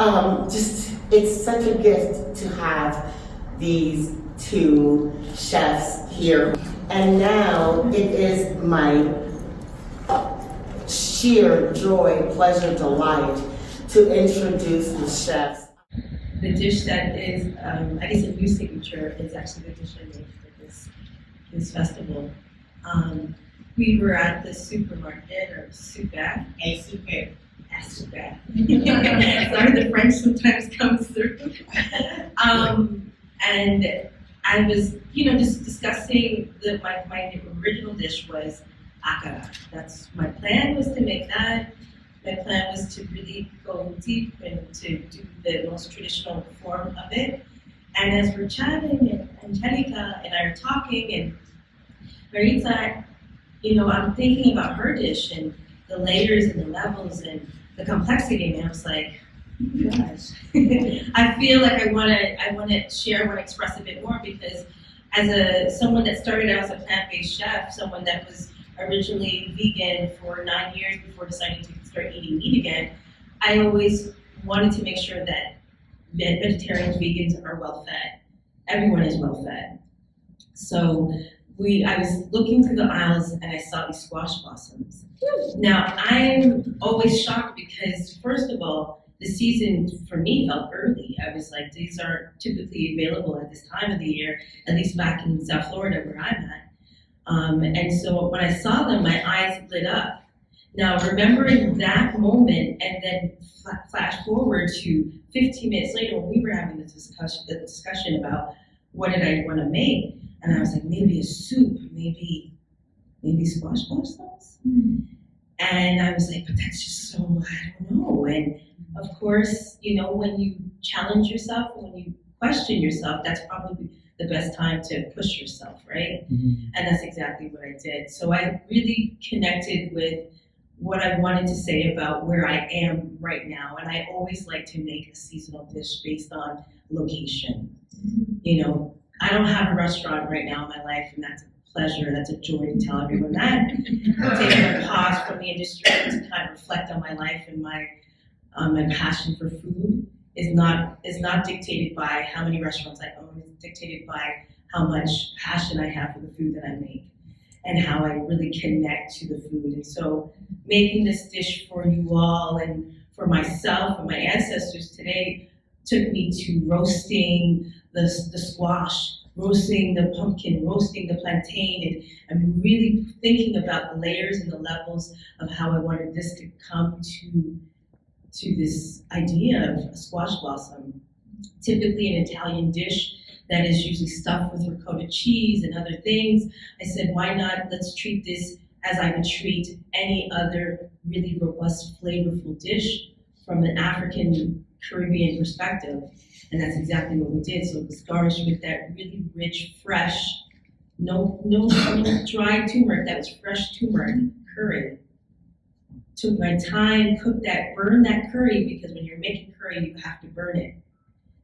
It's such a gift to have these two chefs here. And now it is my sheer joy, pleasure, delight to introduce the chefs. The dish that is, I guess, a new signature is actually the dish I made for this festival. We were at the supermarket, or super. Sorry, the French sometimes comes through. And I was, just discussing my original dish was akara. That's my plan was to make that. My plan was to really go deep and to do the most traditional form of it. And as we're chatting, and Angelica and I are talking, and Maritza, I'm thinking about her dish and the layers and the levels and the complexity, and I was like, oh my gosh. I feel like I want to share, I want to express a bit more, because as someone that started out as a plant-based chef, someone that was originally vegan for 9 years before deciding to start eating meat again, I always wanted to make sure that vegetarians, vegans are well fed. Everyone is well fed. So I was looking through the aisles and I saw these squash blossoms. Now I'm always shocked because, first of all, the season for me felt early. I was like, these aren't typically available at this time of the year, at least back in South Florida where I'm at. And so when I saw them, my eyes lit up. Now, remembering that moment and then flash forward to 15 minutes later when we were having the discussion about what did I want to make, and I was like, maybe a soup, maybe squash blossoms. And I was like, but that's just so, I don't know. And of course, when you challenge yourself, when you question yourself, that's probably the best time to push yourself, right? And that's exactly what I did. So I really connected with what I wanted to say about where I am right now. And I always like to make a seasonal dish based on location. I don't have a restaurant right now in my life, and that's a pleasure, that's a joy to tell everyone that. Taking a pause from the industry to kind of reflect on my life and my passion for food is not dictated by how many restaurants I own. It's dictated by how much passion I have for the food that I make and how I really connect to the food. And so making this dish for you all and for myself and my ancestors today took me to roasting the squash, roasting the pumpkin, roasting the plantain, and really thinking about the layers and the levels of how I wanted this to come to this idea of a squash blossom. Typically an Italian dish that is usually stuffed with ricotta cheese and other things. I said, why not, let's treat this as I would treat any other really robust, flavorful dish from an African Caribbean perspective. And that's exactly what we did. So it was garnished with that really rich, fresh, no dry turmeric, that was fresh turmeric curry. Took my time, cooked that, burned that curry, because when you're making curry, you have to burn it.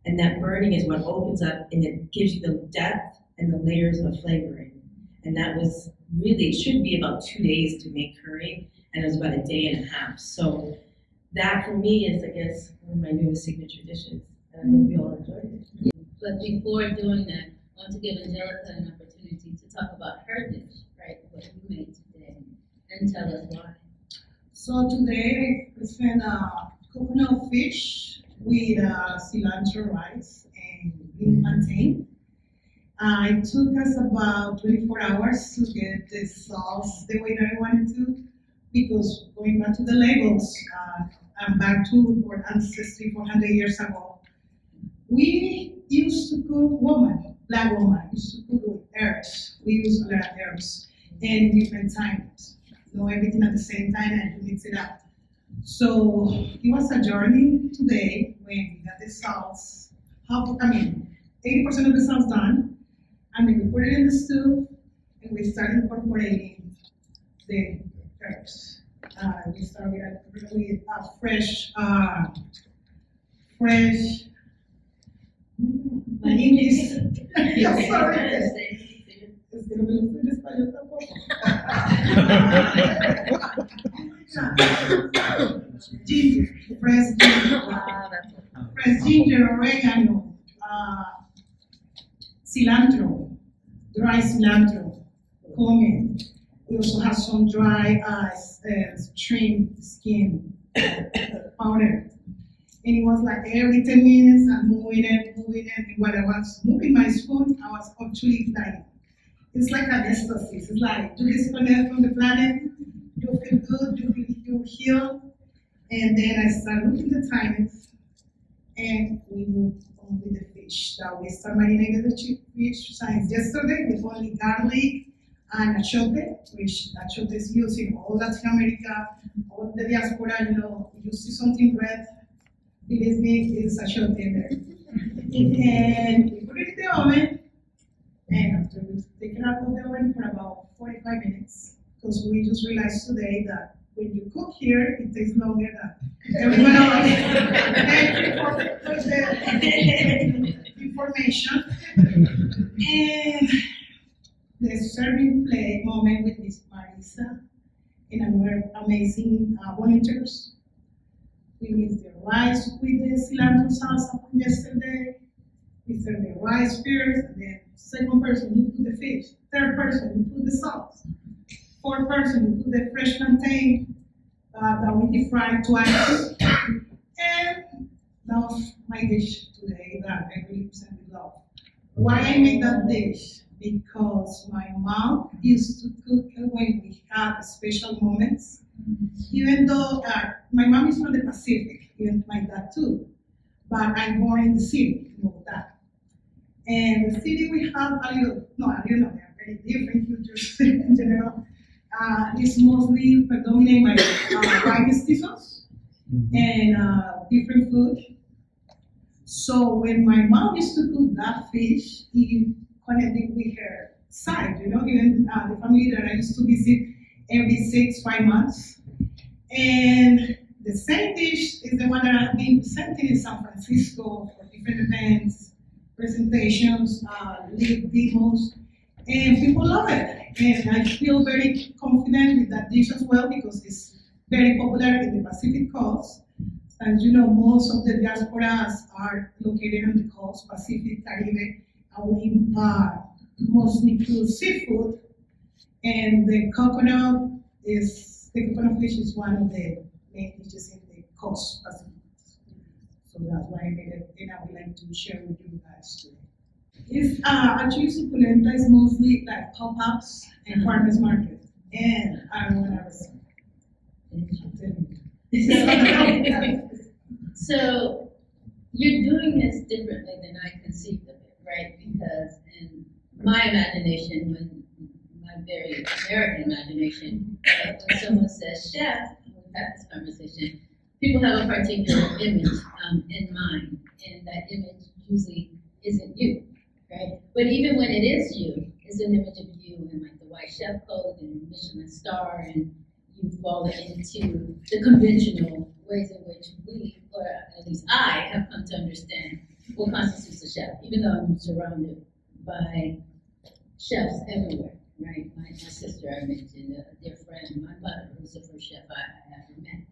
And that burning is what opens up and it gives you the depth and the layers of flavoring. And that was really, it should be about 2 days to make curry, and it was about a day and a half. So that for me is, I guess, one of my newest signature dishes. And I hope you all enjoyed it. But before doing that, I want to give Angelica an opportunity to talk about her dish, right? What you made today, and tell us why. So today I prepared coconut fish with cilantro rice and green plantain. It took us about 24 hours to get the sauce the way that I wanted to, because going back to the labels, I'm back to our ancestry 400 years ago. We used to cook black woman, used to cook with herbs. We use a lot of herbs and different times. Everything at the same time and to mix it up. So it was a journey today when we got the sauce, 80% of the sauce done, and then we put it in the stew and we started incorporating the herbs. We started with fresh, my English, sorry. Es que no me lo sé en español tampoco. Ginger, fresh ginger. pressed ginger, oregano, cilantro, dry cilantro, cumin. We also have some dry shrimp skin powder. And it was like every 10 minutes I'm moving it. And while I was moving my spoon, I was actually like, it's like an ecstasy. It's like you disconnect from the planet, you feel good, you heal. And then I started looking at the timings and we moved on with the fish. That we started marinating the fish since yesterday with only garlic and achote, which achote is used in all Latin America, all the diaspora, you see something red, believe me, it's achote in there. And we put it in the oven, and after we take it out of the oven for about 45 minutes, because we just realized today that when you cook here, it takes longer than everyone else. Thank you for the information. And the serving play moment with Miss Marisa and our amazing volunteers. We mix the rice with the cilantro salsa from yesterday. We serve the rice first, and then second person you put the fish. Third person you put the sauce. Fourth person you put the fresh plantain that we deep fried twice. And that was my dish today that I really present with love. Why I made that dish? Because my mom used to cook when we had special moments. Even though my mom is from the Pacific, even my dad too, but I'm born in the city, Bogota. And the city we have they are very different cultures in general. It's mostly predominated by white mestizos and different food. So when my mom used to cook that fish, it connected with her side, even the family that I used to visit every 5 months. And the same dish is the one that I've been presenting in San Francisco for different events, presentations, lead demos, and people love it. And I feel very confident with that dish as well because it's very popular in the Pacific coast. As you know, most of the diasporas are located on the coast, Pacific, Caribbean, and we mostly cook seafood. And the coconut fish is one of the main dishes in the coast Pacific. So that's why I made it, and I would like to share with you guys today. It's actually suculenta is mostly like pop-ups and farmers market, and I don't want to receive. So you're doing this differently than I conceived of it, right? Because in my imagination, my very American imagination, when someone says chef, and we've had this conversation, people have a particular image in mind, and that image usually isn't you, right? But even when it is you, it's an image of you in like the white chef code and Michelin star, and you fall into the conventional ways in which we, or at least I, have come to understand what constitutes a chef, even though I'm surrounded by chefs everywhere, right? My sister, I mentioned, a dear friend, my mother, who's the first chef I ever met,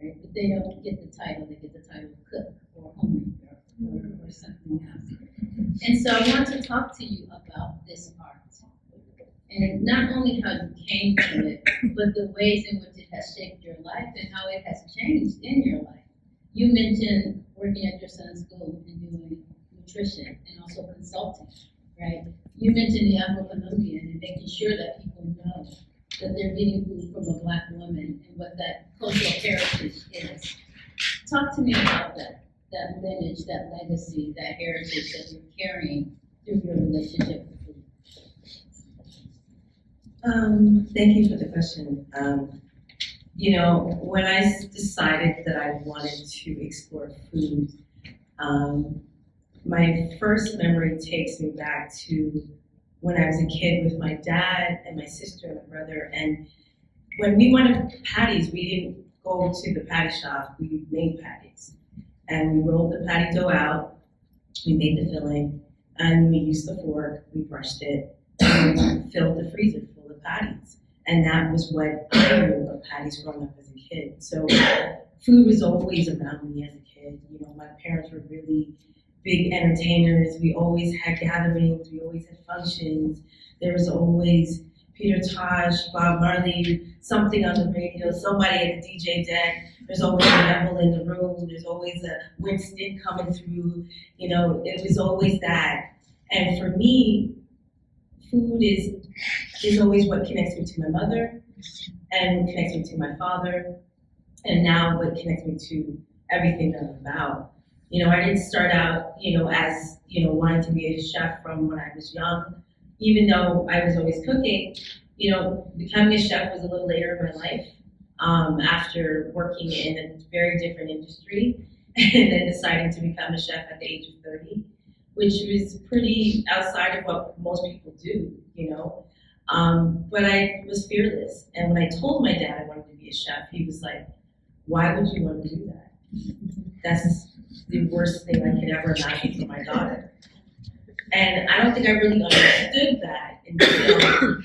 right? But they don't get the title, they get the title of cook or homemaker or something else. And so I want to talk to you about this art. And not only how you came to it, but the ways in which it has shaped your life and how it has changed in your life. You mentioned working at your son's school and doing nutrition and also consulting, right? You mentioned the Afro-Colombian and making sure that people know that they're getting food from a Black woman and what that cultural heritage is. Talk to me about that lineage, that legacy, that heritage that you're carrying through your relationship with food. Thank you for the question. When I decided that I wanted to explore food, my first memory takes me back to when I was a kid with my dad and my sister and my brother. And when we wanted patties, we didn't go to the patty shop, we made patties. And we rolled the patty dough out, we made the filling, and we used the fork, we brushed it, and we filled the freezer full of patties. And that was what I knew of patties growing up as a kid. So food was always around me as a kid. You know, my parents were really big entertainers. We always had gatherings. We always had functions. There was always Peter Tosh, Bob Marley, something on the radio, somebody at the DJ deck. There's always a rebel in the room. There's always a Winston coming through. You know, it was always that. And for me, food is always what connects me to my mother and what connects me to my father, and now what connects me to everything that I'm about. You know, I didn't start out, you know, as, you know, wanting to be a chef from when I was young. Even though I was always cooking, you know, becoming a chef was a little later in my life, after working in a very different industry and then deciding to become a chef at the age of 30, which was pretty outside of what most people do, you know. But I was fearless. And when I told my dad I wanted to be a chef, he was like, why would you want to do that? That's the worst thing I could ever imagine for my daughter. And I don't think I really understood that until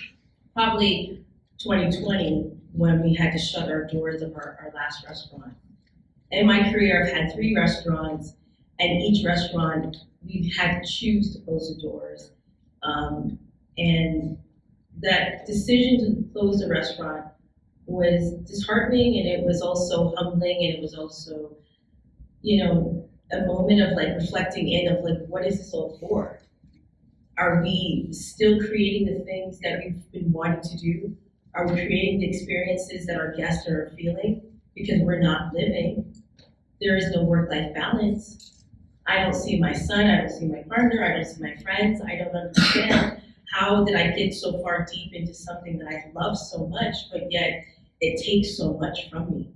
probably 2020, when we had to shut our doors of our last restaurant. In my career, I've had 3 restaurants, and each restaurant, we've had to choose to close the doors. And that decision to close the restaurant was disheartening, and it was also humbling, and it was also, you know, a moment of like reflecting in of like, what is this all for? Are we still creating the things that we've been wanting to do? Are we creating the experiences that our guests are feeling? Because we're not living. There is no work-life balance. I don't see my son, I don't see my partner, I don't see my friends. I don't understand how did I get so far deep into something that I love so much, but yet it takes so much from me.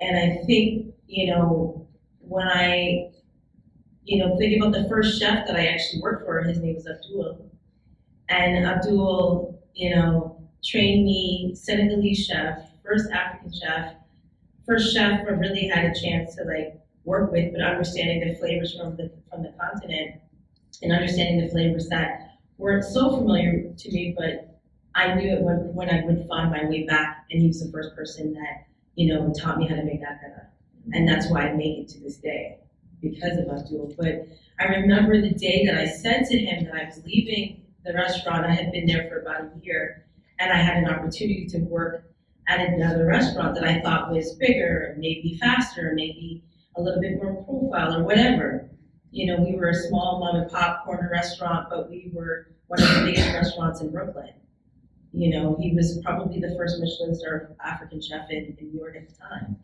And I think, you know, when I, you know, think about the first chef that I actually worked for, his name was Abdul. And Abdul, you know, trained me, Senegalese chef, first African chef, first chef I really had a chance to like work with, but understanding the flavors from the continent and understanding the flavors that weren't so familiar to me, but I knew it when I would find my way back, and he was the first person that, you know, taught me how to make akara. And that's why I make it to this day, because of Abdul. But I remember the day that I said to him that I was leaving the restaurant. I had been there for about a year, and I had an opportunity to work at another restaurant that I thought was bigger, and maybe faster, maybe a little bit more profile or whatever. You know, we were a small mom and pop corner restaurant, but we were one of the biggest restaurants in Brooklyn. You know, he was probably the first Michelin star African chef in New York at the time.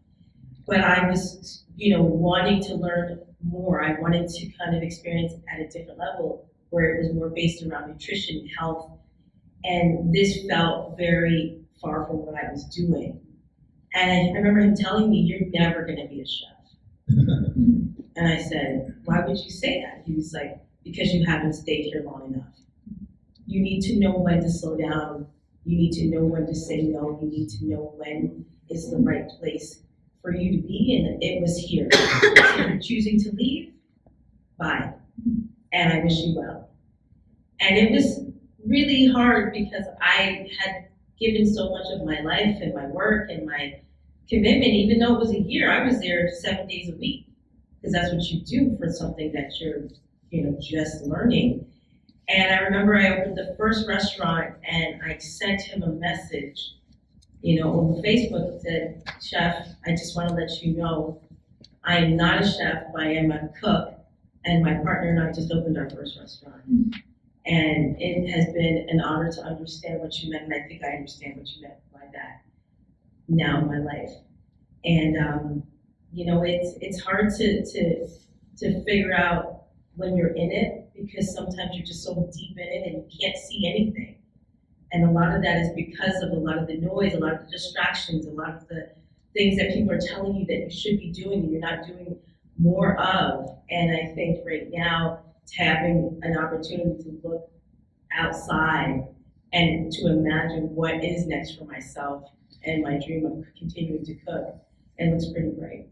But I was, you know, wanting to learn more. I wanted to kind of experience at a different level where it was more based around nutrition, health, and this felt very far from what I was doing. And I remember him telling me, "You're never going to be a chef." And I said, "Why would you say that?" He was like, "Because you haven't stayed here long enough. You need to know when to slow down. You need to know when to say no. You need to know when is the right place for you to be." And it was here. If you're choosing to leave, bye. And I wish you well. And it was really hard because I had given so much of my life and my work and my commitment. Even though it was a year, I was there 7 days a week, because that's what you do for something that you're, you know, just learning. And I remember I opened the first restaurant and I sent him a message, you know, over Facebook that said, "Chef, I just want to let you know I am not a chef, but I am a cook, and my partner and I just opened our first restaurant. And it has been an honor to understand what you meant, and I think I understand what you meant by that now in my life." And you know, it's hard to figure out when you're in it, because sometimes you're just so deep in it and you can't see anything. And a lot of that is because of a lot of the noise, a lot of the distractions, a lot of the things that people are telling you that you should be doing and you're not doing more of. And I think right now, having an opportunity to look outside and to imagine what is next for myself and my dream of continuing to cook, it looks pretty bright.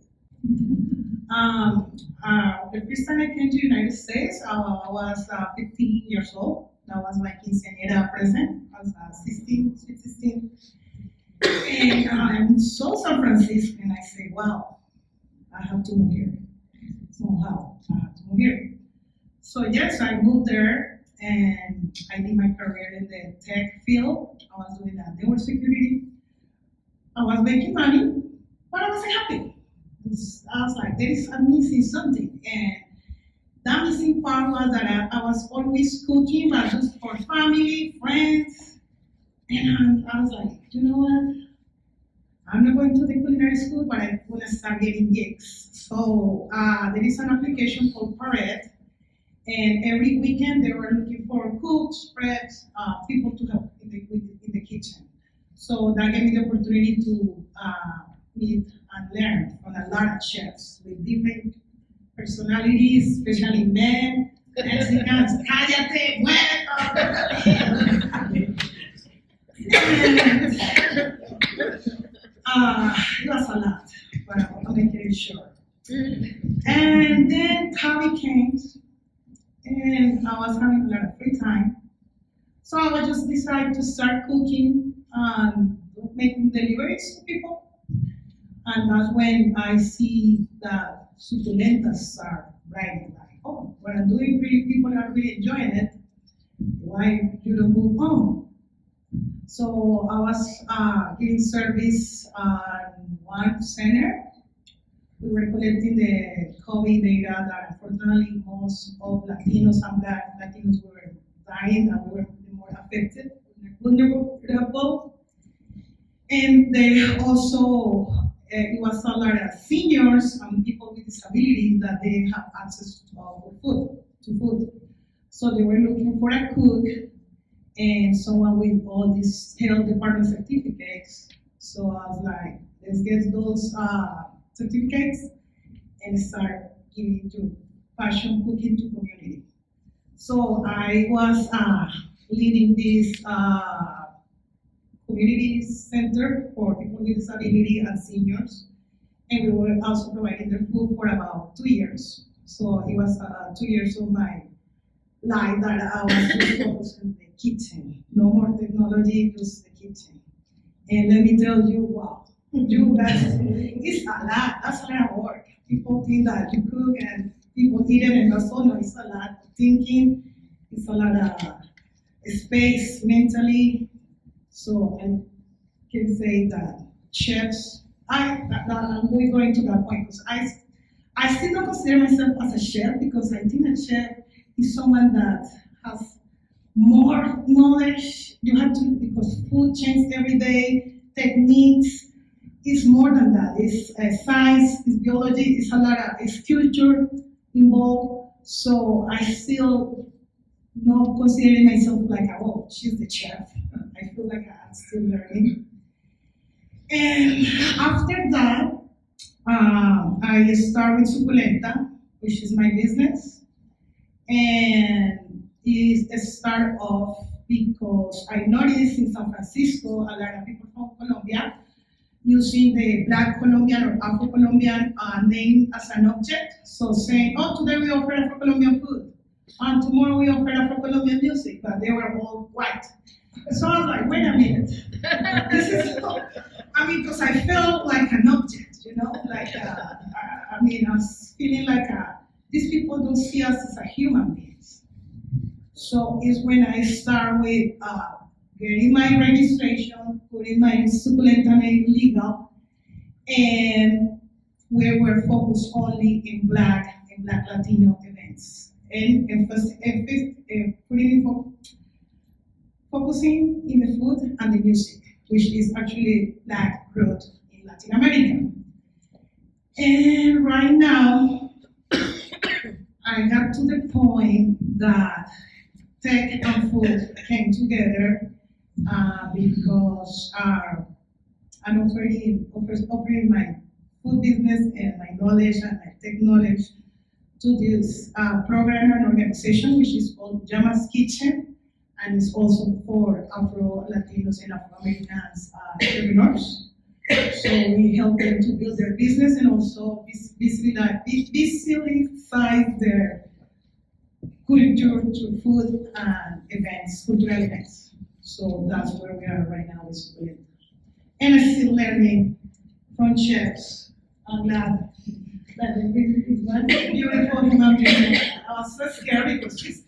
The first time I came to the United States, I was 15 years old. That was my quinceañera present. I was 16, sweet 16. And I'm so San Francisco, and I say, wow, I have to move here. Somehow, I have to move here. So yes, I moved there, and I did my career in the tech field. I was doing network security. I was making money, but I wasn't happy. I was like, I'm missing something. And that missing part was that I was always cooking, but just for family, friends. And I was like, you know what? I'm not going to the culinary school, but I'm going to start getting gigs. So there is an application called Parade, and every weekend they were looking for cooks, preps, people to help in the kitchen. So that gave me the opportunity to meet and learn from a lot of chefs with different personalities, especially men, Mexicans, cállate, it was a lot, but I'll make it short. And then COVID came, and I was having a lot of free time. So I would just decide to start cooking and making deliveries to people. And that's when I see that suculentas are writing like, oh, what I'm doing, people are really enjoying it. Why you don't move on? So I was giving service on one center. We were collecting the COVID data that unfortunately most of Latinos and Black Latinos were dying and we were more affected, vulnerable. And they also, it was a lot of seniors and people with disabilities that they didn't have access to food. So they were looking for a cook and someone with all these health department certificates. So I was like, let's get those certificates and start giving to passion cooking to community. So I was leading this community center for people with disability and seniors. And we were also providing their food for about 2 years. So it was 2 years of my life that I was just focused on the kitchen. No more technology, just the kitchen. And let me tell you, wow, it's a lot, that's a lot of work. People think that you cook and people eat it and that's all. No, it's a lot of thinking, it's a lot of space mentally. So I can say that chefs, I'm going to that point because I still don't consider myself as a chef because I think a chef is someone that has more knowledge. You have to, because food changes every day, techniques, it's more than that. It's science, it's biology, it's a lot of, it's culture involved. So I still not considering myself like, oh, she's the chef. I feel like I'm still learning. And after that, I started with Suculenta, which is my business. And it's a start off because I noticed in San Francisco, a lot of people from Colombia using the Black Colombian or Afro-Colombian name as an object. So saying, oh, today we offer Afro-Colombian food. And tomorrow we offer Afro-Colombian music, but they were all white. So I was like, wait a minute. This is, because I felt like an object, like, I was feeling like these people don't see us as a human beings. So it's when I start with getting my registration, putting my Suculenta name legal, and we were focused only in Black and Black Latino events. And focusing in the food and the music, which is actually Black growth in Latin America. And right now, I got to the point that tech and food came together because I'm offering my food business and my knowledge and my tech knowledge to this program and organization, which is called Llama's Kitchen, and it's also for Afro-Latinos and Afro-Americans entrepreneurs. So we help them to build their business and also visualize their culture to food and events, cultural events. So that's where we are right now with Suculenta. And I'm still learning from chefs. I'm glad that it was beautiful human being. I was so scared because she's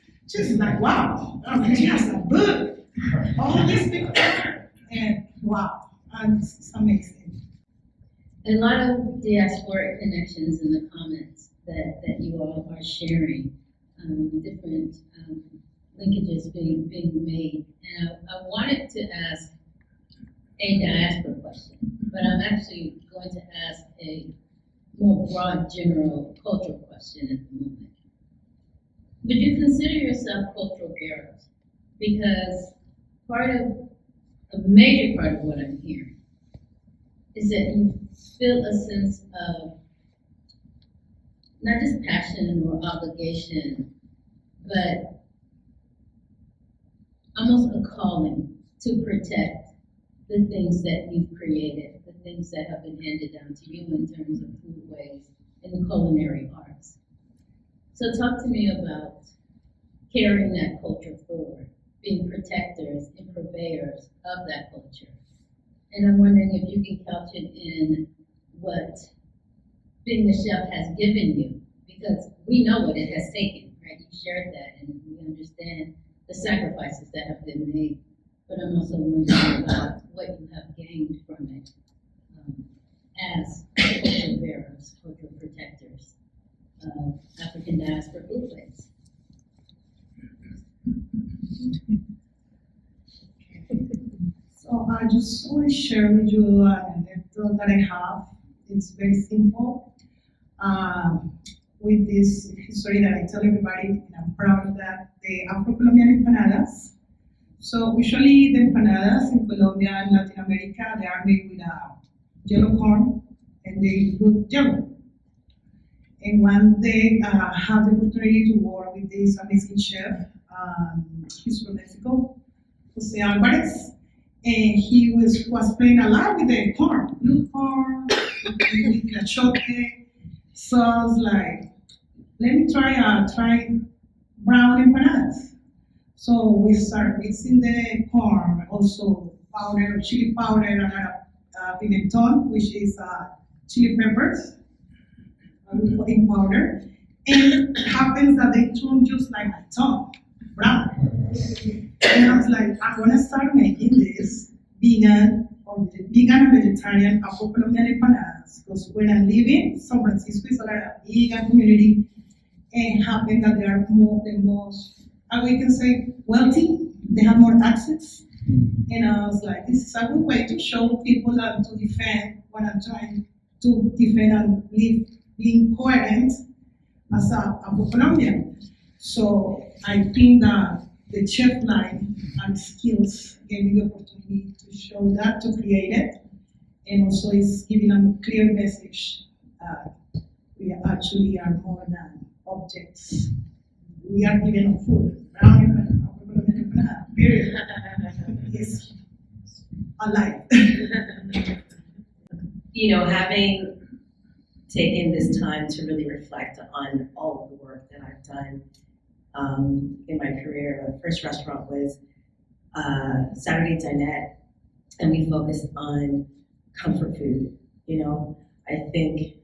like, wow, I mean, she has a book. All these people, and wow, and it's amazing. A lot of diasporic connections in the comments that you all are sharing, different linkages being made. And I wanted to ask a diaspora question, but I'm actually going to ask a more broad, general cultural question at the moment. Would you consider yourself cultural bearers? Because a major part of what I'm hearing is that you feel a sense of not just passion or obligation, but almost a calling to protect the things that you've created, the things that have been handed down to you in terms of foodways and the culinary arts. So talk to me about carrying that culture forward, being protectors and purveyors of that culture. And I'm wondering if you can couch it in what being a chef has given you, because we know what it has taken, right? You shared that, and we understand the sacrifices that have been made. But I'm also wondering about what you have gained from it as culture bearers, culture protectors of African diaspora foodways. So I just want to share with you an anecdote that I have. It's very simple. With this history that I tell everybody, and I'm proud of that, the Afro-Colombian empanadas. So usually the empanadas in Colombia and Latin America, they are made with yellow corn, and they look yellow. And one day I had the opportunity to work with this amazing chef. He's from Mexico, Jose Alvarez, and he was playing a lot with the corn, blue corn, with cachote. So I was like, let me try brown empanadas. So we start mixing the corn, also powder, chili powder, and pimenton, which is chili peppers, we put in powder. And it happens that they turn just like my tongue, brown. And I was like, I'm gonna start making this vegan and vegetarian Afro-Colombian empanadas. Because when I live in San Francisco, it's a vegan community, and it happened that they are the most, we can say, wealthy. They have more access. And I was like, this is a good way to show people and to defend what I'm trying to defend and live, being coherent as a Afro-Colombian. So I think that the chef line and skills gave me the opportunity to show that, to create it, and also it's giving a clear message. We actually are more than objects. We are given a food. Period. It's alive. You know, having taken this time to really reflect on all of the work that I've done in my career, the first restaurant was Saturday Dinette, and we focused on comfort food. You know, I think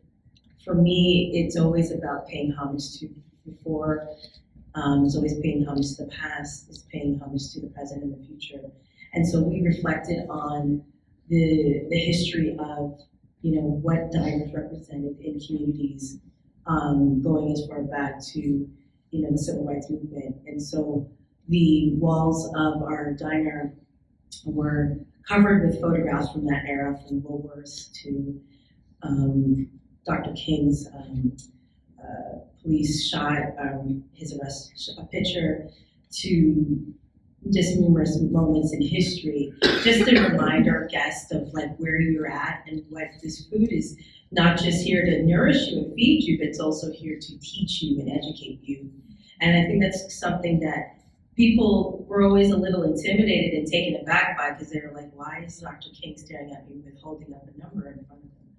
for me, it's always about paying homage to before. It's always paying homage to the past. It's paying homage to the present and the future. And so we reflected on the history of, you know, what diners represented in communities, going as far back to, you know, the civil rights movement. And so the walls of our diner were covered with photographs from that era, from Woolworths to Dr. King's police shot, his arrest, a picture, to just numerous moments in history, just to remind our guests of like where you're at and what this food is not just here to nourish you and feed you, but it's also here to teach you and educate you. And I think that's something that people were always a little intimidated and taken aback by, because they were like, why is Dr. King staring at me with holding up a number in front of him?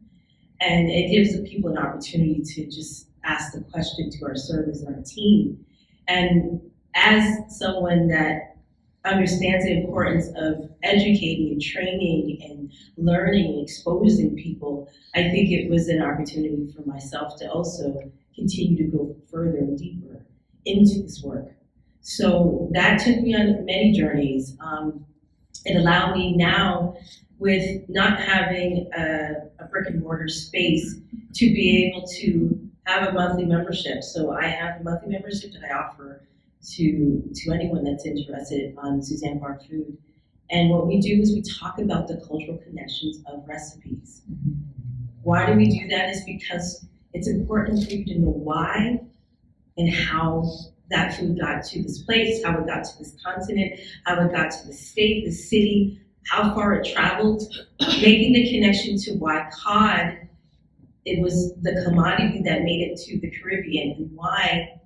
And it gives the people an opportunity to just ask the question to our servers and our team. And as someone that understands the importance of educating and training and learning and exposing people, I think it was an opportunity for myself to also continue to go further and deeper into this work. So that took me on many journeys. It allowed me now, with not having a brick and mortar space, to be able to have a monthly membership. So I have a monthly membership that I offer to anyone that's interested on Suzanne Barr Food. And what we do is we talk about the cultural connections of recipes. Why do we do that? Is because it's important for you to know why and how that food got to this place, how it got to this continent, how it got to the state, the city, how far it traveled, making the connection to why cod, it was the commodity that made it to the Caribbean, and why,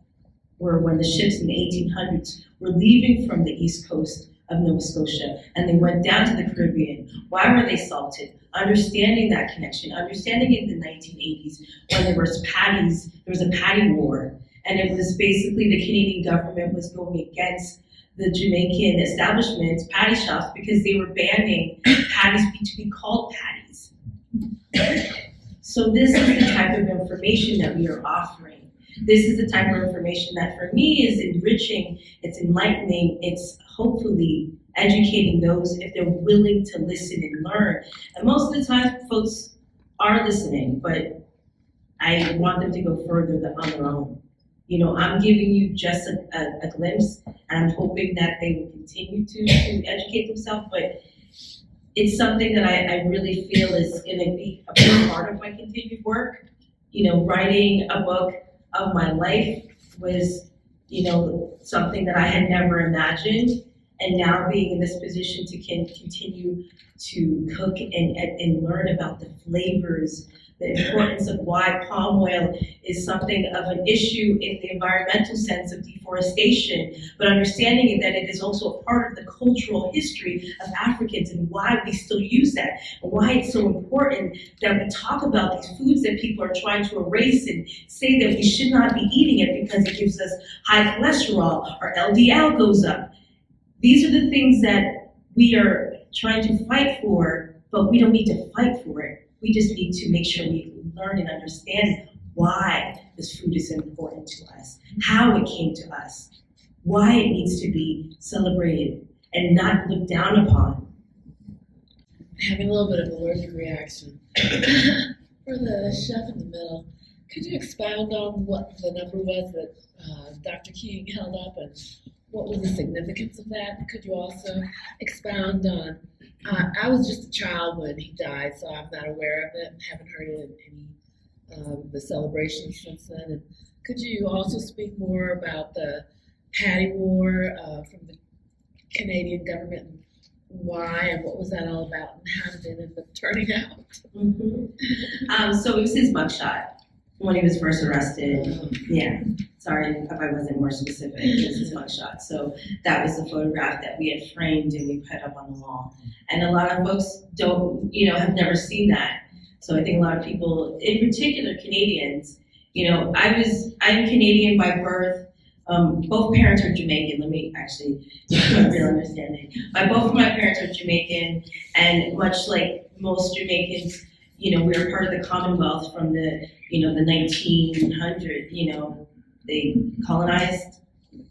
or when the ships in the 1800s were leaving from the east coast of Nova Scotia and they went down to the Caribbean, why were they salted? Understanding that connection, understanding in the 1980s when there was patties, there was a patty war, and it was basically the Canadian government was going against the Jamaican establishments, patty shops, because they were banning patties to be called patties. So this is the type of information that we are offering. This is the type of information that for me is enriching, it's enlightening, it's hopefully educating those if they're willing to listen and learn. And most of the time folks are listening, but I want them to go further on their own. You know, I'm giving you just a glimpse, and I'm hoping that they will continue to educate themselves, but it's something that I really feel is going to be a big part of my continued work. You know, writing a book of my life was, you know, something that I had never imagined, and now being in this position to continue to cook and learn about the flavors, the importance of why palm oil is something of an issue in the environmental sense of deforestation, but understanding that it is also a part of the cultural history of Africans and why we still use that, and why it's so important that we talk about these foods that people are trying to erase and say that we should not be eating it because it gives us high cholesterol or LDL goes up. These are the things that we are trying to fight for, but we don't need to fight for it. We just need to make sure we learn and understand why this food is important to us, how it came to us, why it needs to be celebrated and not looked down upon. Having a little bit of an allergic reaction. For the chef in the middle, could you expound on what the number was that Dr. King held up and what was the significance of that? Could you also expound on, I was just a child when he died, so I'm not aware of it, haven't heard it in any the celebrations since then. And could you also speak more about the Patty War from the Canadian government, and why and what was that all about, and how did it end up turning out? So it was his mugshot when he was first arrested. Yeah, sorry if I wasn't more specific. It was his mugshot. So that was the photograph that we had framed and we put up on the wall. And a lot of folks don't, have never seen that. So I think a lot of people, in particular Canadians, I'm Canadian by birth. Both parents are Jamaican. Let me actually get a real understanding. Both of my parents are Jamaican, and much like most Jamaicans, we are part of the Commonwealth from the 1900s. They colonized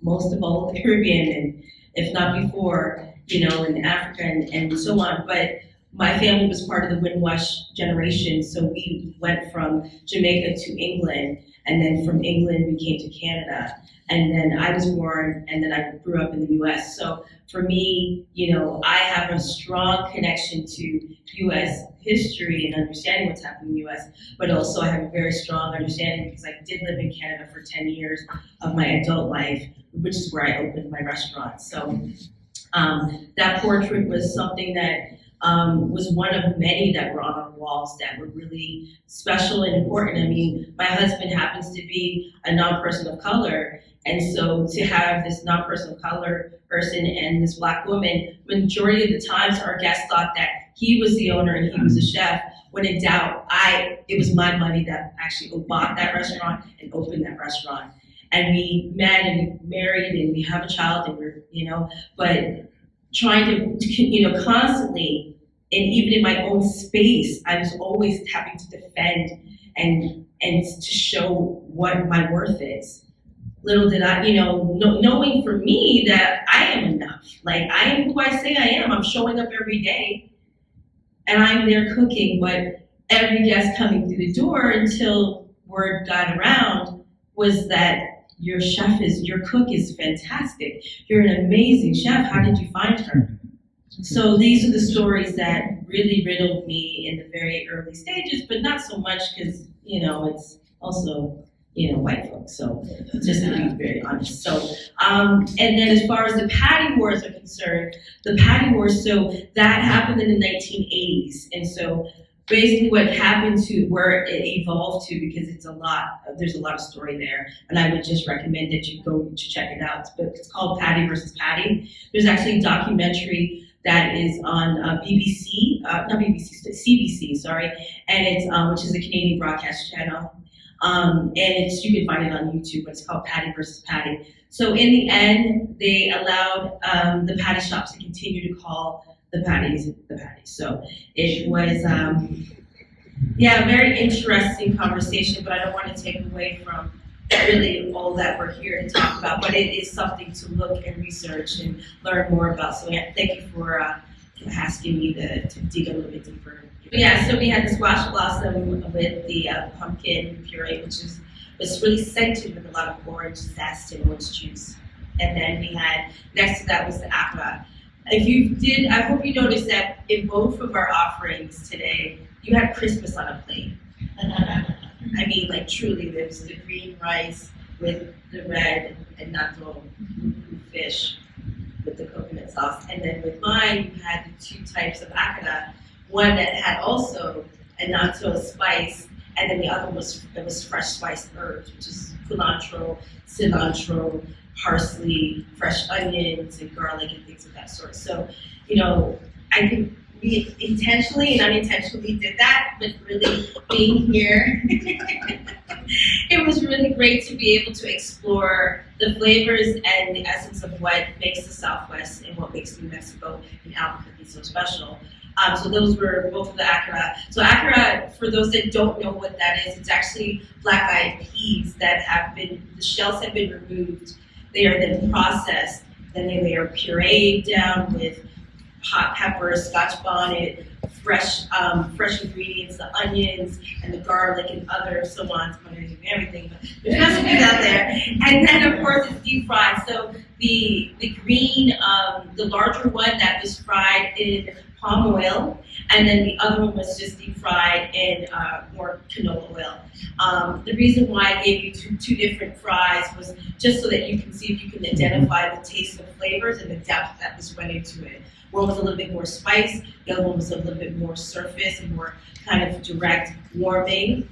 most of all of the Caribbean, and if not before, in Africa and so on. But my family was part of the Windwash generation, so we went from Jamaica to England, and then from England we came to Canada. And then I was born, and then I grew up in the U.S. So for me, I have a strong connection to U.S. history and understanding what's happening in the U.S., but also I have a very strong understanding because I did live in Canada for 10 years of my adult life, which is where I opened my restaurant. So that portrait was something that was one of many that were on our walls that were really special and important. I mean, my husband happens to be a non-person of color, and so to have this non-person of color person and this Black woman, majority of the times our guests thought that he was the owner and he was the chef. When in doubt, it was my money that actually bought that restaurant and opened that restaurant. And we met and we married and we have a child, and but trying to, constantly, and even in my own space, I was always having to defend and to show what my worth is. Little did I, knowing for me that I am enough. Like, I am who I say I am. I'm showing up every day, and I'm there cooking, but every guest coming through the door, until word got around, was that your cook is fantastic. You're an amazing chef. How did you find her? So these are the stories that really riddled me in the very early stages, but not so much because, it's also, white folks. So just to be very honest. So, and then as far as the patty wars are concerned, so that happened in the 1980s. And so basically what happened to where it evolved to, because there's a lot of story there, and I would just recommend that you go to check it out. But it's called Patty versus Patty. There's actually a documentary that is on CBC, sorry, and it's which is a Canadian broadcast channel, and you can find it on YouTube. But it's called Patty versus Patty. So in the end, they allowed the patty shops to continue to call the patties. So it was, a very interesting conversation, but I don't want to take away from really all that we're here to talk about, but it is something to look and research and learn more about. So thank you for asking me to dig a little bit deeper. So we had the squash blossom with the pumpkin puree, which was really scented with a lot of orange zest and orange juice. And then we had, next to that was the akara. I hope you noticed that in both of our offerings today, you had Christmas on a plate. I mean, like, truly, there's the green rice with the red and natto fish with the coconut sauce. And then with mine, you had the two types of akara. One that had also a natto spice, and then the other was fresh spiced herbs, which is cilantro, parsley, fresh onions, and garlic, and things of that sort. So, I think we intentionally and unintentionally did that, but really being here, it was really great to be able to explore the flavors and the essence of what makes the Southwest and what makes New Mexico and Albuquerque so special. So those were both of the akara. So akara, for those that don't know what that is, it's actually black-eyed peas that the shells have been removed. They are then processed, then they are pureed down with hot pepper, Scotch bonnet, fresh ingredients, the onions and the garlic and other so-ons, everything. But there's recipes out there. And then of course it's deep fried. So the green, the larger one that was fried in palm oil, and then the other one was just deep fried in more canola oil. The reason why I gave you two different fries was just so that you can see if you can identify the taste of flavors and the depth that was went into it. One was a little bit more spice, the other one was a little bit more surface and more kind of direct warming.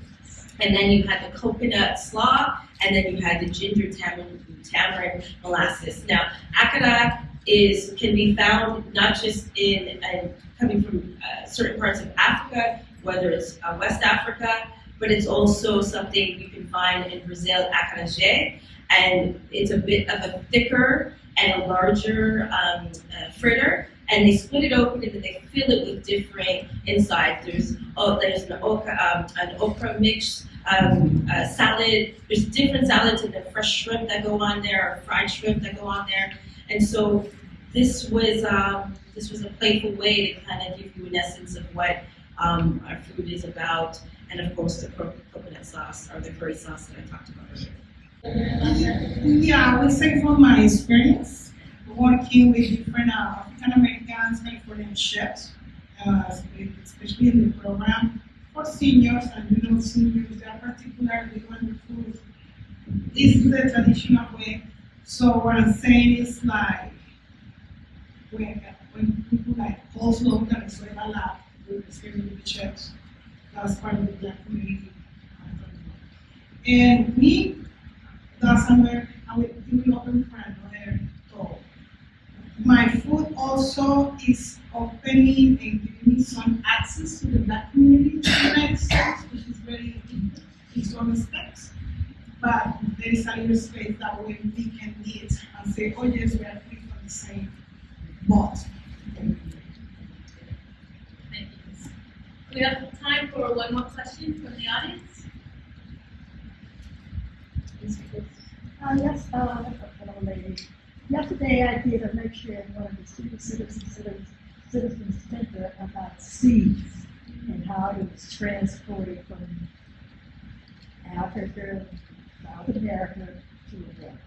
And then you had the coconut slaw, and then you had the ginger tamarind molasses. Now, akara can be found not just coming from certain parts of Africa, whether it's West Africa, but it's also something you can find in Brazil, acarajé, and it's a bit of a thicker and a larger fritter, and they split it open and then they fill it with different insides. There's an okra mix salad. There's different salads and the fresh shrimp that go on there, or fried shrimp that go on there, and so this was a playful way to kind of give you an essence of what our food is about, and of course the coconut sauce or the curry sauce that I talked about earlier. Yeah, I would say from my experience working with different African Americans, Californian chefs, especially in the program for seniors, and seniors, they are particularly when the food is the traditional way. So what I'm saying is like when people like also Venezuela lab with the chefs, that's part of the Black community. And me, that's somewhere I would do it open for another talk. My food also is opening and giving me some access to the Black community in the United States, which is very in some respects. But there is a little space that way we can meet and say, oh yes, we are free from the same both. Thank you. We have time for one more question from the audience. Yes, hello lady. Yesterday I did a lecture at one of the citizens center about seeds and how it was transported from Africa, South America to America.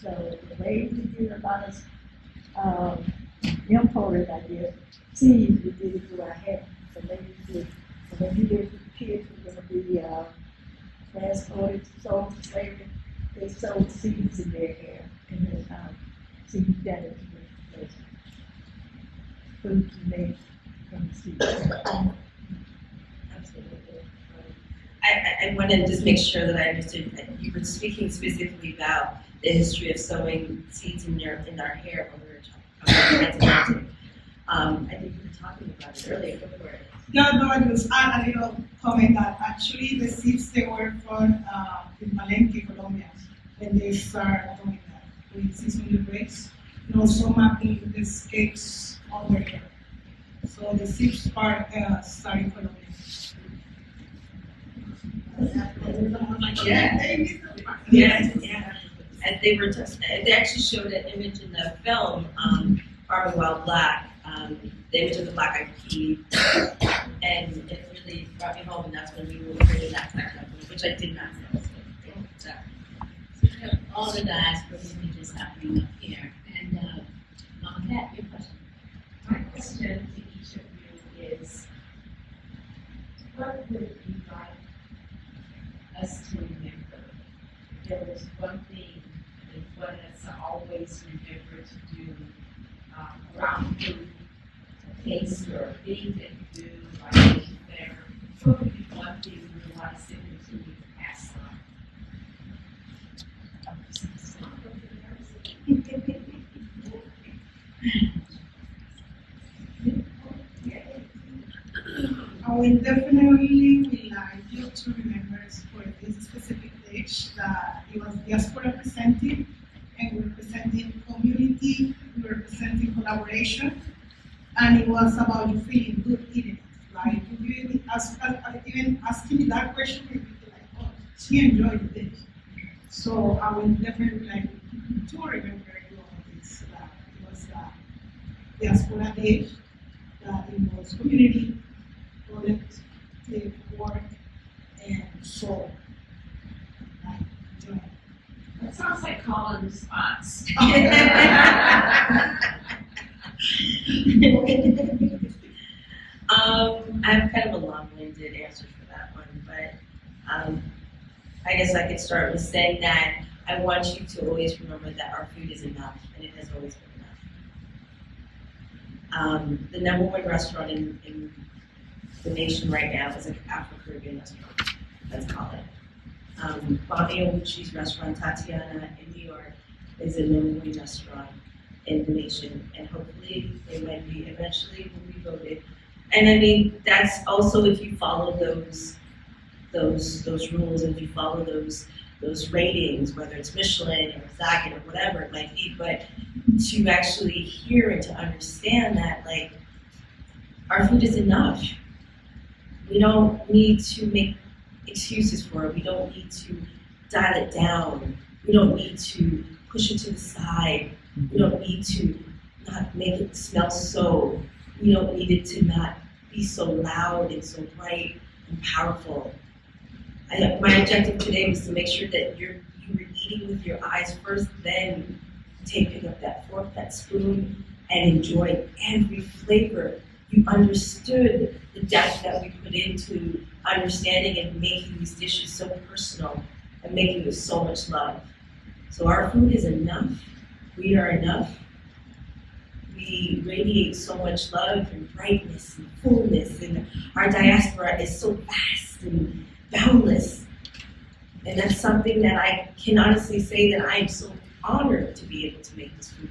So the way we did about us imported, I guess, seeds, we did it through our hair. So maybe when we did the kids were going to be transported, sold to slavery, they sowed seeds in their hair and then seeds that into the foods made from the seeds. Absolutely. I want to just make sure that I understood that you were speaking specifically about the history of sowing seeds in our hair when we were talking about transatlantic. I think we were talking about it earlier. No, I just add a little comment that actually the seeds they were from in Palenque, Colombia, when they started doing that with seasonal grapes, and also mapping the scapes on their hair. So the seeds part started in Colombia. Yeah. And they were just, they actually showed an image in the film, Farming Wild Black, the image of the black eyed pea, and it really brought me home, and that's when we were creating that technical, which I did not know. So, We have all the diaspora images happening up here. And Mama Cat, your question. My question to each of you is, what would you like us to remember? There was one thing that one has always remembered to do around food, a taste or a thing that you do, like making better. What would be one thing you would want us to continue to pass on? I will definitely would like you to remember for this specific dish that it was diaspora presenting, and we're presenting community, we're presenting collaboration, and it was about you feeling good eating it. Like if you even asking me that question, you'd be like, oh, she enjoyed the dish. So I will definitely like to remember you all this, that it was a diaspora dish, that it was community, collective work, and soul. Like, joy. That sounds like call and response. I have kind of a long-winded answer for that one, but I guess I could start with saying that I want you to always remember that our food is enough, and it has always been enough. The number one restaurant in the nation right now is an Afro-Caribbean restaurant, let's call it. Bobby Owuchi's restaurant, Tatiana in New York, is a number one restaurant in the nation, and hopefully they might be eventually when we voted. And I mean, that's also if you follow those rules, and if you follow those ratings, whether it's Michelin or Zagat or whatever it might be, but to actually hear and to understand that, like, our food is enough. We don't need to make excuses for it. We don't need to dial it down. We don't need to push it to the side. We don't need to not make it smell so. We don't need it to not be so loud and so bright and powerful. My objective today was to make sure that you were eating with your eyes first, then pick up that fork, that spoon, and enjoy every flavor. You understood the depth that we put into understanding and making these dishes so personal and making with so much love. So our food is enough. We are enough. We radiate so much love and brightness and fullness, and our diaspora is so vast and boundless. And that's something that I can honestly say that I am so honored to be able to make this food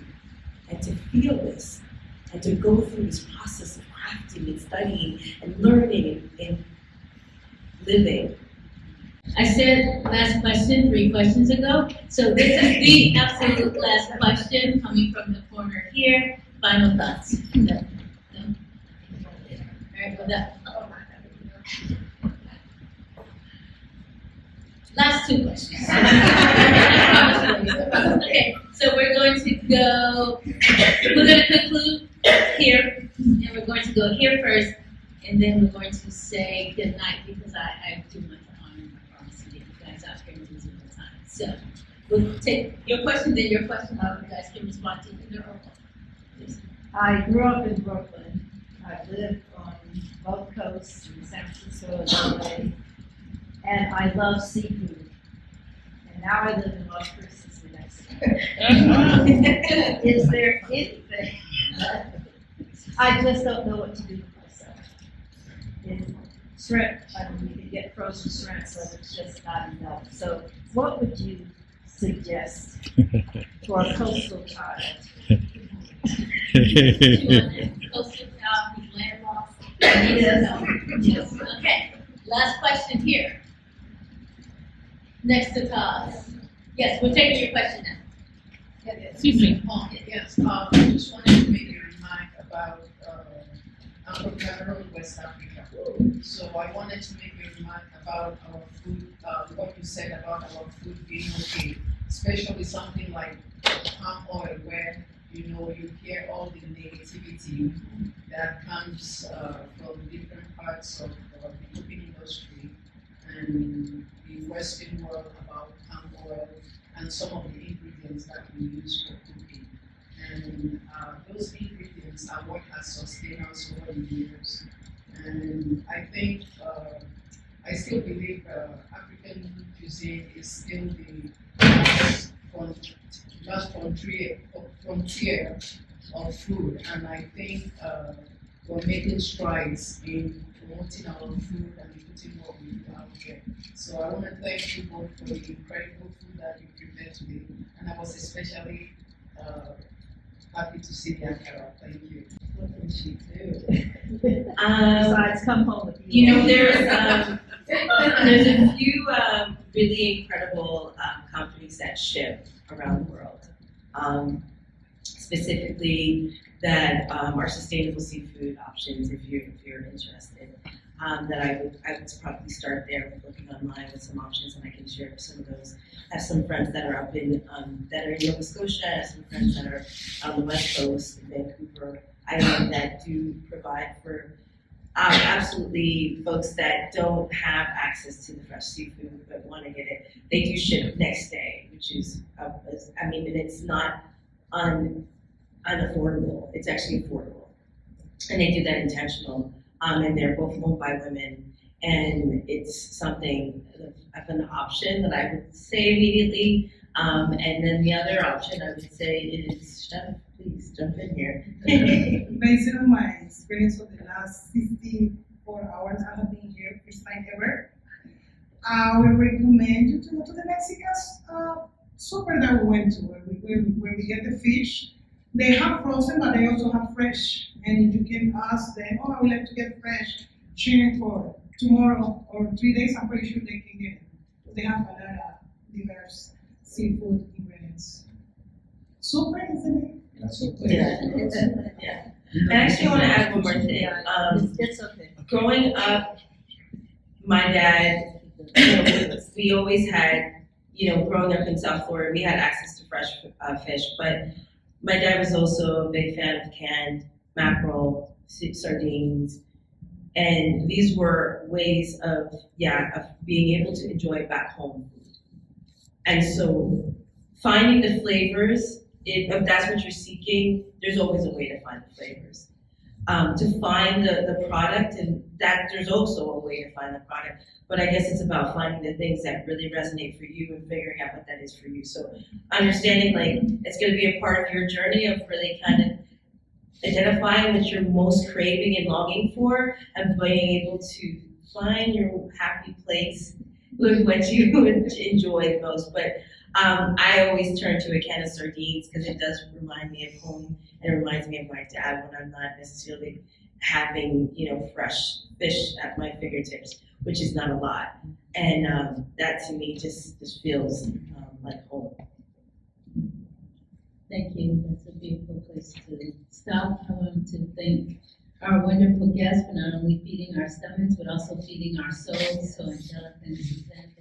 and to feel this and to go through this process of crafting and studying and learning and living. I said last question 3 questions ago, so this is the absolute last question coming from the corner here. Final thoughts? No? No? All right, well, last 2 questions. Okay, so we're going to conclude here, and we're going to go here first, and then we're going to say goodnight because I do want to honor my promise to get you guys out here and losing the time. So we'll take your question, then your question, how you guys can respond to either or both. I grew up in Brooklyn. I lived on both coasts in San Francisco and LA. And I love seafood. And now I live in Las Cruces, New Mexico. Is there anything? I just don't know what to do with myself. In shrimp, I mean, you can get frozen shrimp, but it's just not enough. So what would you suggest for a coastal child? Coastal child who's landlocked. Yes. Okay, last question here. Next to Todd. Yes, we're taking your question now. Excuse me. Yes, I just wanted to make a remark about, I'm from Cameroon, West Africa. So I wanted to make a remark about our food, what you said about our food being okay, especially something like palm oil, where you hear all the negativity that comes from different parts of the cooking industry and the Western world about palm oil and some of the ingredients that we use for cooking. And those ingredients are what has sustained us over the years. And I think, I still believe African cuisine is still the last frontier of food. And I think we're making strides in promoting our food and putting what we do out there. So I want to thank you both for the incredible food that you prepared today. And I was especially happy to see the akara. Thank you. What can she do? Besides come home with you. There's a few really incredible companies that ship around the world. Specifically that are sustainable seafood options if you're interested. That I would probably start there with looking online with some options, and I can share some of those. I have some friends that are up in that are in Nova Scotia. I have some friends that are on the West Coast in Vancouver Island that do provide for absolutely folks that don't have access to the fresh seafood but want to get it. They do ship next day, which is and it's not unaffordable. It's actually affordable, and they do that intentional. And they're both owned by women, and it's something of an option that I would say immediately. And then the other option I would say is, Chef, please jump in here. Based on my experience of the last 64 hours I have been here, first time ever, I would recommend you to go to the Mexican super that we went to, where we get the fish. They have frozen, but they also have fresh. And you can ask them, I would like to get fresh shrimp for tomorrow or 3 days. I'm pretty sure they can get it. They have a lot of diverse seafood ingredients. Super, isn't it? That's so good. Yeah. And actually, I want to add one more thing. It's okay. Growing up, my dad, we always had, growing up in South Florida, we had access to fresh fish, but my dad was also a big fan of canned mackerel, sardines, and these were ways of being able to enjoy back home food. And so finding the flavors, if that's what you're seeking, there's always a way to find the flavors. To find the product, and that there's also a way to find the product, but I guess it's about finding the things that really resonate for you and figuring out what that is for you. So understanding it's gonna be a part of your journey of really kind of identifying what you're most craving and longing for, and being able to find your happy place with what you would enjoy the most. But I always turn to a can of sardines because it does remind me of home, and it reminds me of my dad when I'm not necessarily having fresh fish at my fingertips, which is not a lot. And that to me just feels like home. Thank you. That's a beautiful place to stop. I want to thank our wonderful guests for not only feeding our stomachs, but also feeding our souls. So Angelica and Suzanne,